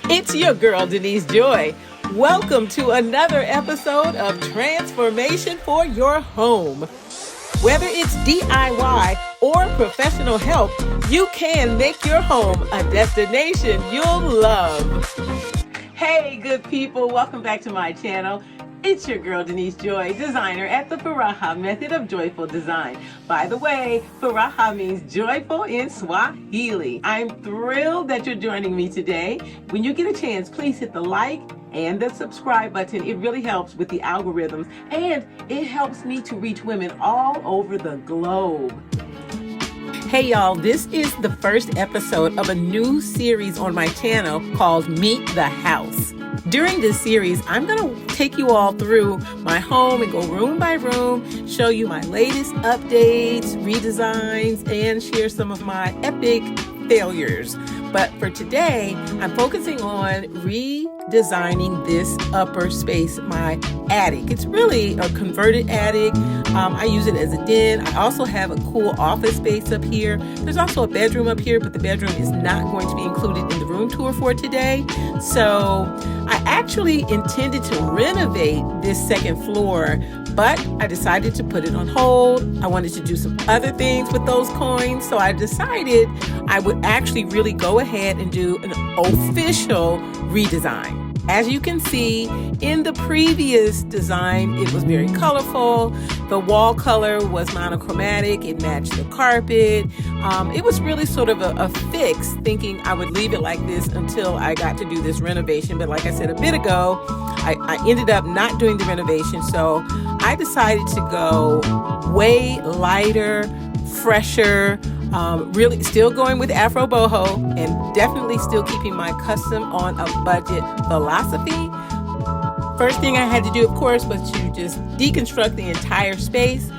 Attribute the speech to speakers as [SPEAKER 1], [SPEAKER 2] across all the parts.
[SPEAKER 1] It's your girl, Denise Joy. Welcome to another episode of Transformation for Your Home. Whether it's DIY or professional help, you can make your home a destination you'll love. Hey, good people. Welcome back to my channel. It's your girl, Denise Joy, designer at the Furaha Method of Joyful Design. By the way, Furaha means joyful in Swahili. I'm thrilled that you're joining me today. When you get a chance, please hit the like and the subscribe button. It really helps with the algorithms, and it helps me to reach women all over the globe. Hey y'all, this is the first episode of a new series on my channel called Meet the House. During this series, I'm going to take you all through my home and go room by room, show you my latest updates, redesigns, and share some of my epic failures. But for today, I'm focusing on redesigning this upper space, my attic. It's really a converted attic. I use it as a den. I also have a cool office space up here. There's also a bedroom up here, but the bedroom is not going to be included in the room tour for today. So I actually intended to renovate this second floor, but I decided to put it on hold. I wanted to do some other things with those coins. So I decided I would actually really go ahead and do an official redesign. As you can see in the previous design, it was very colorful. The wall color was monochromatic. It matched the carpet. It was really sort of a fix, thinking I would leave it like this until I got to do this renovation. But like I said a bit ago, I ended up not doing the renovation. So I decided to go way lighter, fresher, really still going with Afro Boho, and definitely still keeping my custom on a budget philosophy. First thing I had to do, of course, was to just deconstruct the entire space.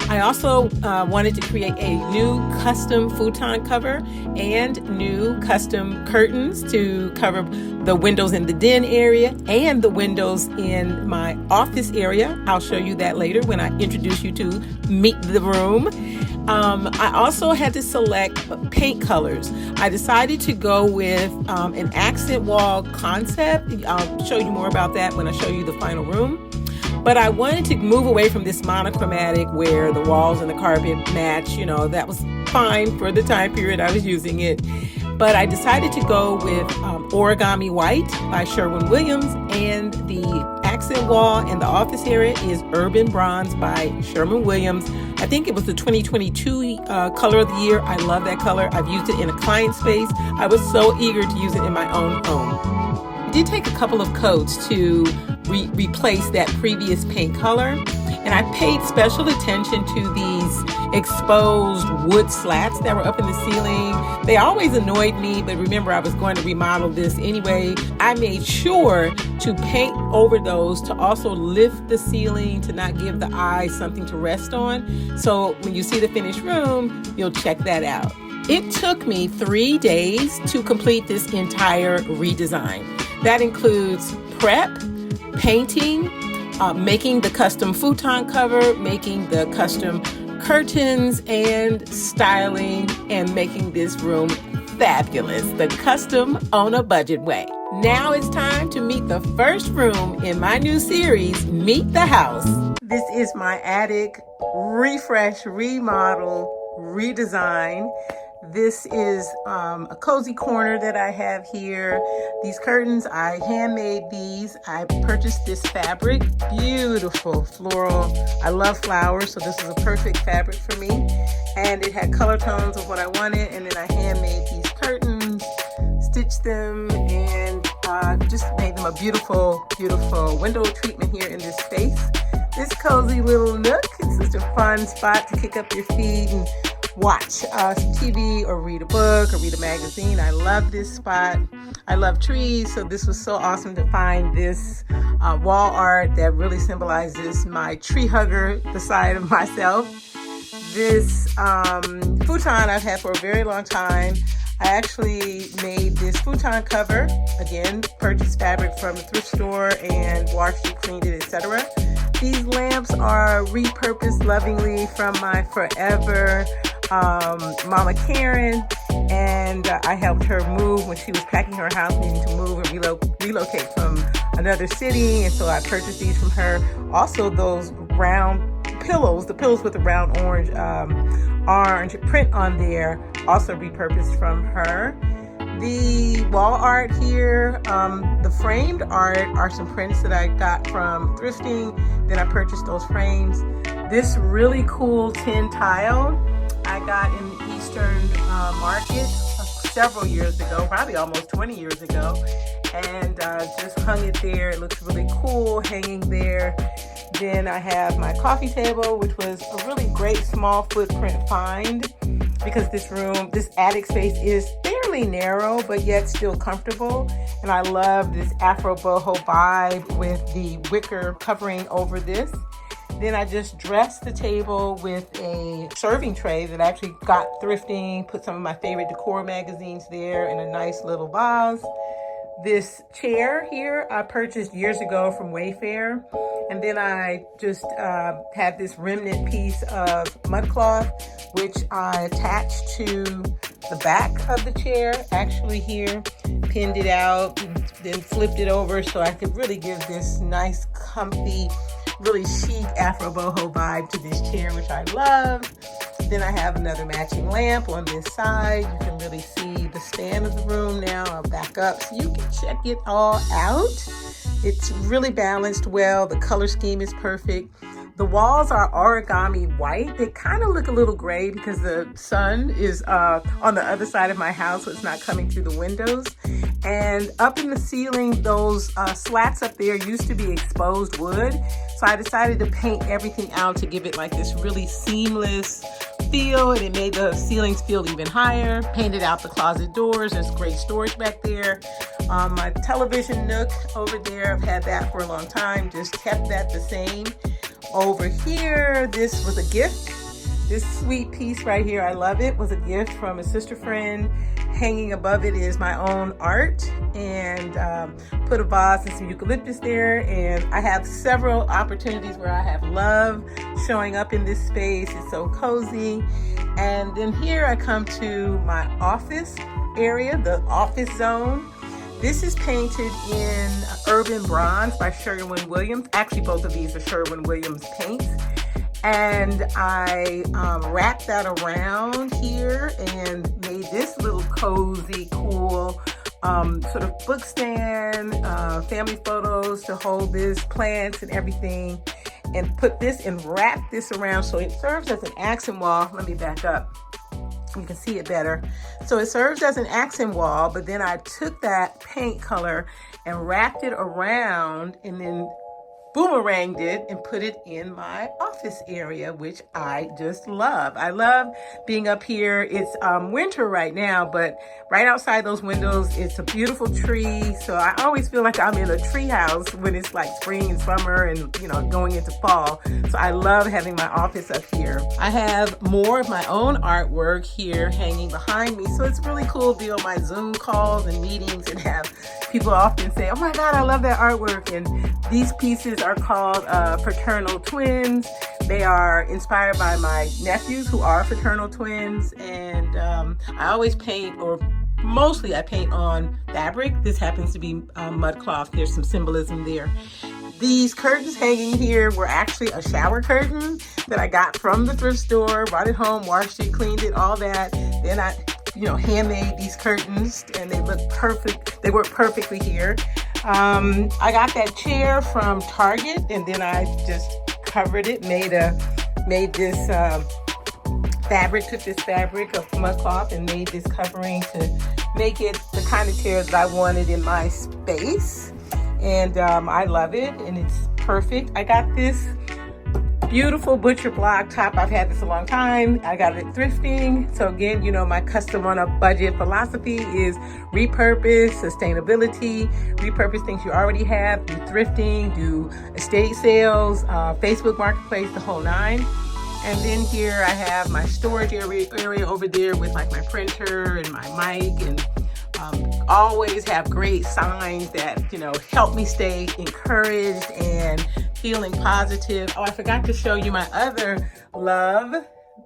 [SPEAKER 1] I also wanted to create a new custom futon cover and new custom curtains to cover the windows in the den area and the windows in my office area. I'll show you that later when I introduce you to Meet the Room. I also had to select paint colors. I decided to go with an accent wall concept. I'll show you more about that when I show you the final room. But I wanted to move away from this monochromatic where the walls and the carpet match. You know, that was fine for the time period I was using it. But I decided to go with Origami White by Sherwin-Williams, and the accent wall in the office area is Urban Bronze by Sherwin-Williams. I think it was the 2022 color of the year. I love that color. I've used it in a client space. I was so eager to use it in my own home. I did take a couple of coats to replace that previous paint color. And I paid special attention to these exposed wood slats that were up in the ceiling. They always annoyed me, but remember, I was going to remodel this anyway. I made sure to paint over those to also lift the ceiling, to not give the eye something to rest on. So when you see the finished room, you'll check that out. It took me 3 days to complete this entire redesign. That includes prep, painting, making the custom futon cover, making the custom curtains, and styling and making this room fabulous, the custom on a budget way. Now it's time to meet the first room in my new series, Meet the House. This is my attic refresh, remodel, redesign. This is a cozy corner that I have here. These curtains, I handmade these. I purchased this fabric, beautiful floral. I love flowers, so this is a perfect fabric for me. And it had color tones of what I wanted, and then I handmade these curtains, stitched them, and just made them a beautiful, beautiful window treatment here in this space. This cozy little nook, it's such a fun spot to kick up your feet and watch TV or read a book or read a magazine. I love this spot. I love trees, so this was so awesome to find this wall art that really symbolizes my tree hugger, the side of myself. This futon I've had for a very long time. I actually made this futon cover, again, purchased fabric from the thrift store and washed it, cleaned it, etc. These lamps are repurposed lovingly from my forever Mama Karen, and I helped her move when she was packing her house, needing to move and relocate from another city, and so I purchased these from her. Also, those round pillows, the pillows with the round orange print on there, also repurposed from her. The wall art here, the framed art are some prints that I got from thrifting. Then I purchased those frames. This really cool tin tile I got in the Eastern market several years ago, probably almost 20 years ago, and just hung it there. It looks really cool hanging there. Then I have my coffee table, which was a really great small footprint find, because this attic space is fairly narrow, but yet still comfortable. And I love this Afro Boho vibe with the wicker covering over this. Then I just dressed the table with a serving tray that I actually got thrifting, put some of my favorite Decor magazines there in a nice little vase. This chair here I purchased years ago from Wayfair. And then I just had this remnant piece of mud cloth, which I attached to the back of the chair, actually here, pinned it out, and then flipped it over so I could really give this nice, comfy, really chic Afro Boho vibe to this chair, which I love. Then I have another matching lamp on this side. You can really see the stand of the room now. I'll back up so you can check it all out. It's really balanced well. The color scheme is perfect. The walls are origami white. They kind of look a little gray because the sun is on the other side of my house, so it's not coming through the windows. And up in the ceiling, those slats up there used to be exposed wood. So I decided to paint everything out to give it like this really seamless feel, and it made the ceilings feel even higher. Painted out the closet doors. There's great storage back there. My television nook over there, I've had that for a long time, just kept that the same. Over here, this was a gift. This sweet piece right here, I love it, was a gift from a sister friend. Hanging above it is my own art, and put a vase and some eucalyptus there. And I have several opportunities where I have love showing up in this space. It's so cozy. And then here I come to my office area, the office zone. This is painted in Urban Bronze by Sherwin-Williams. Actually, both of these are Sherwin-Williams paints. And I wrapped that around here and made this little cozy, cool sort of book stand, family photos to hold this, plants and everything. And put this and wrap this around so it serves as an accent wall. Let me back up. You can see it better. So it serves as an accent wall, but then I took that paint color and wrapped it around and then boomeranged it and put it in my office area, which I just love. I love being up here. It's winter right now, but right outside those windows, it's a beautiful tree. So I always feel like I'm in a tree house when it's like spring and summer and, you know, going into fall. So I love having my office up here. I have more of my own artwork here hanging behind me. So it's really cool to be on my Zoom calls and meetings and have people often say, oh my God, I love that artwork. And these pieces are called fraternal twins. They are inspired by my nephews who are fraternal twins. And I always paint, or mostly I paint on fabric. This happens to be mud cloth. There's some symbolism there. These curtains hanging here were actually a shower curtain that I got from the thrift store, brought it home, washed it, cleaned it, all that. Then I handmade these curtains and they look perfect. They work perfectly here. I got that chair from Target and then I just covered it, made this fabric, took this fabric of mud cloth and made this covering to make it the kind of chair that I wanted in my space. And I love it and it's perfect. I got this beautiful butcher block top. I've had this a long time. I got it thrifting. So again, my custom on a budget philosophy is repurpose, sustainability, repurpose things you already have, do thrifting, do estate sales, Facebook Marketplace, the whole nine. And then here I have my storage area over there with like my printer and my mic, and always have great signs that, help me stay encouraged and feeling positive. Oh, I forgot to show you my other love.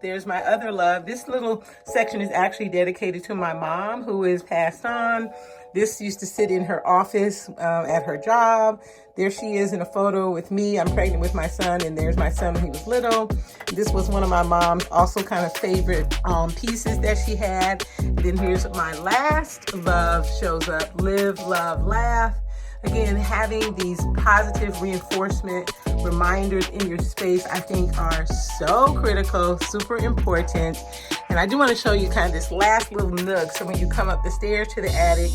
[SPEAKER 1] There's my other love. This little section is actually dedicated to my mom, who is passed on. This used to sit in her office at her job. There she is in a photo with me. I'm pregnant with my son, and there's my son when he was little. This was one of my mom's also kind of favorite pieces that she had. And then here's my last love shows up: live, love, laugh. Again, having these positive reinforcement reminders in your space, I think, are so critical, super important. And I do want to show you kind of this last little nook. So when you come up the stairs to the attic,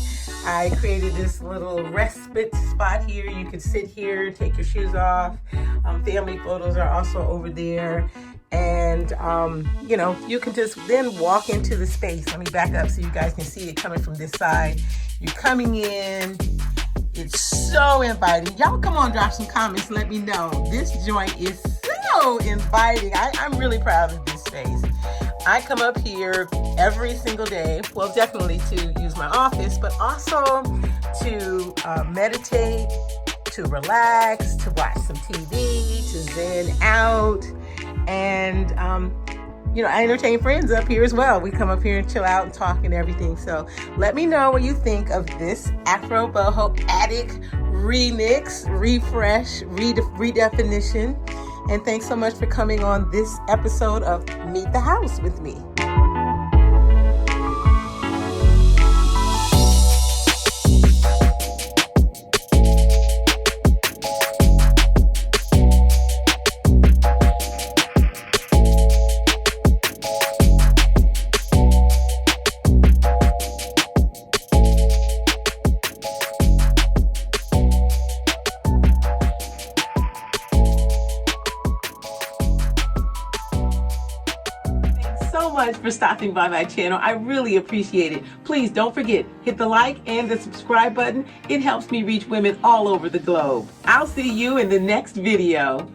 [SPEAKER 1] I created this little respite spot here. You can sit here, take your shoes off. Family photos are also over there. And, you know, you can just then walk into the space. Let me back up so you guys can see it coming from this side. You're coming in. It's so inviting. Y'all come on, drop some comments. Let me know. This joint is so inviting. I'm really proud of this space. I come up here every single day. Well, definitely to use my office, but also to meditate, to relax, to watch some TV, to zen out. And, you know, I entertain friends up here as well. We come up here and chill out and talk and everything. So let me know what you think of this Afro Boho attic remix, refresh, redefinition. And thanks so much for coming on this episode of Meet the House with me. So much for stopping by my channel. I really appreciate it. Please don't forget, hit the like and the subscribe button. It helps me reach women all over the globe. I'll see you in the next video.